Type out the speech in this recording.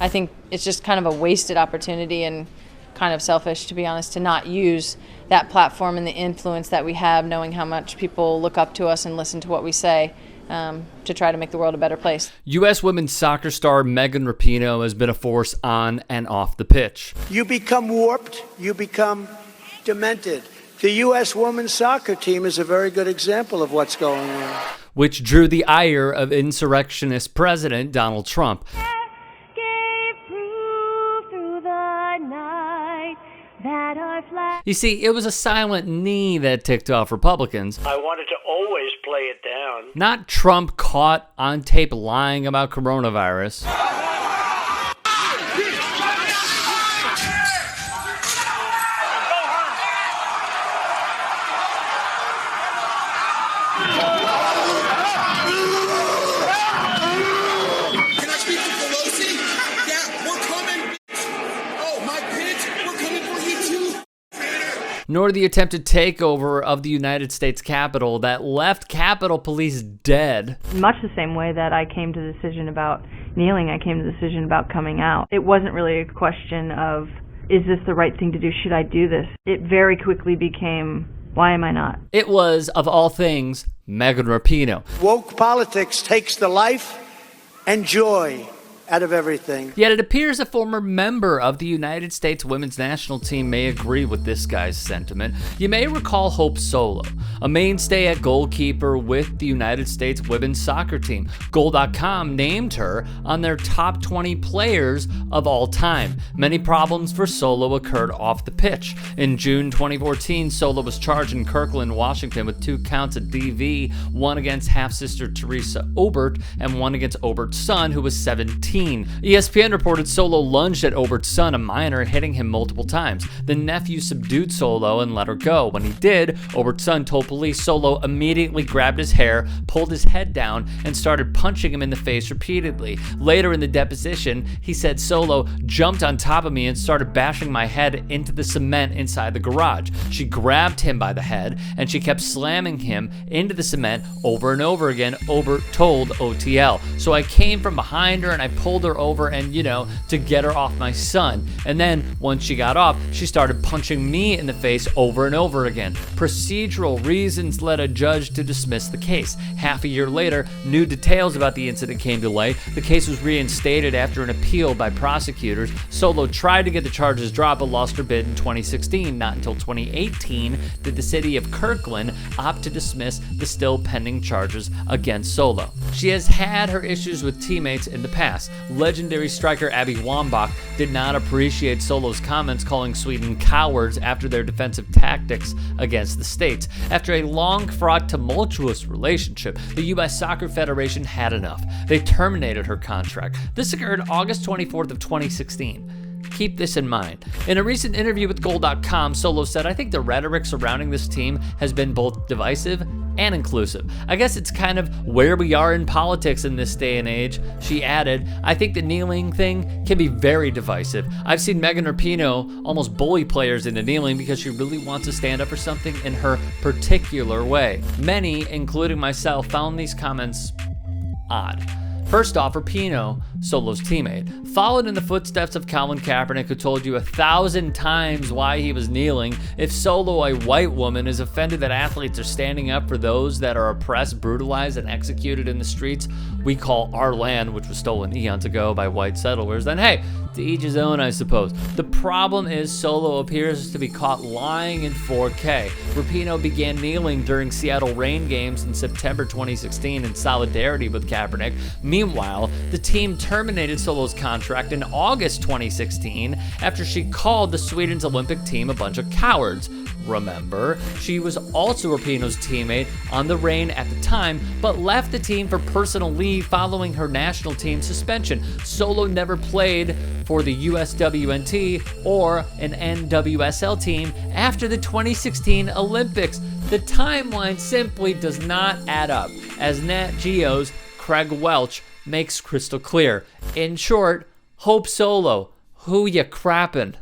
I think it's just kind of a wasted opportunity and kind of selfish, to be honest, to not use that platform and the influence that we have, knowing how much people look up to us and listen to what we say, to try to make the world a better place. U.S. women's soccer star Megan Rapinoe has been a force on and off the pitch. You become warped, you become demented. The U.S. women's soccer team is a very good example of what's going on, which drew the ire of insurrectionist President Donald Trump. You see, it was a silent knee that ticked off Republicans. I wanted to always play it down. Not Trump caught on tape lying about coronavirus. Nor the attempted takeover of the United States Capitol that left Capitol Police dead. Much the same way that I came to the decision about kneeling, I came to the decision about coming out. It wasn't really a question of, is this the right thing to do? Should I do this? It very quickly became, why am I not? It was, of all things, Megan Rapinoe. Woke politics takes the life and joy out of everything. Yet it appears a former member of the United States women's national team may agree with this guy's sentiment. You may recall Hope Solo, a mainstay at goalkeeper with the United States women's soccer team. Goal.com named her on their top 20 players of all time. Many problems for Solo occurred off the pitch. In June 2014, Solo was charged in Kirkland, Washington with 2 counts of DV, one against half-sister Teresa Obert and one against Obert's son, who was 17. ESPN reported Solo lunged at Obert's son, a minor, hitting him multiple times. The nephew subdued Solo and let her go. When he did, Obert's son told police Solo immediately grabbed his hair, pulled his head down, and started punching him in the face repeatedly. Later in the deposition, he said Solo jumped on top of me and started bashing my head into the cement inside the garage. She grabbed him by the head, and she kept slamming him into the cement over and over again, Obert told OTL. So I came from behind her and I pulled her over and, to get her off my son. And then, once she got off, she started punching me in the face over and over again. Procedural reasons led a judge to dismiss the case. Half a year later, new details about the incident came to light. The case was reinstated after an appeal by prosecutors. Solo tried to get the charges dropped but lost her bid in 2016. Not until 2018 did the city of Kirkland opt to dismiss the still pending charges against Solo. She has had her issues with teammates in the past. Legendary striker Abby Wambach did not appreciate Solo's comments calling Sweden cowards after their defensive tactics against the States. After a long-fraught, tumultuous relationship, the U.S. Soccer Federation had enough. They terminated her contract. This occurred August 24th of 2016. Keep this in mind. In a recent interview with Goal.com, Solo said, "I think the rhetoric surrounding this team has been both divisive and inclusive. I guess it's kind of where we are in politics in this day and age." She added, "I think the kneeling thing can be very divisive. I've seen Megan Rapinoe almost bully players into kneeling because she really wants to stand up for something in her particular way." Many, including myself, found these comments odd. First off, Rapinoe, Solo's teammate, followed in the footsteps of Colin Kaepernick, who told you 1,000 times why he was kneeling. If Solo, a white woman, is offended that athletes are standing up for those that are oppressed, brutalized, and executed in the streets we call our land, which was stolen eons ago by white settlers, then hey, to each his own, I suppose. The problem is Solo appears to be caught lying in 4K. Rapinoe began kneeling during Seattle Reign games in September 2016 in solidarity with Kaepernick. Meanwhile, the team terminated Solo's contract in August 2016 after she called the Sweden's Olympic team a bunch of cowards. Remember, she was also Rapinoe's teammate on the Reign at the time, but left the team for personal leave following her national team suspension. Solo never played for the USWNT or an NWSL team after the 2016 Olympics. The timeline simply does not add up, as Nat Geo's Craig Welch makes crystal clear. In short, Hope Solo, who ya crappin'?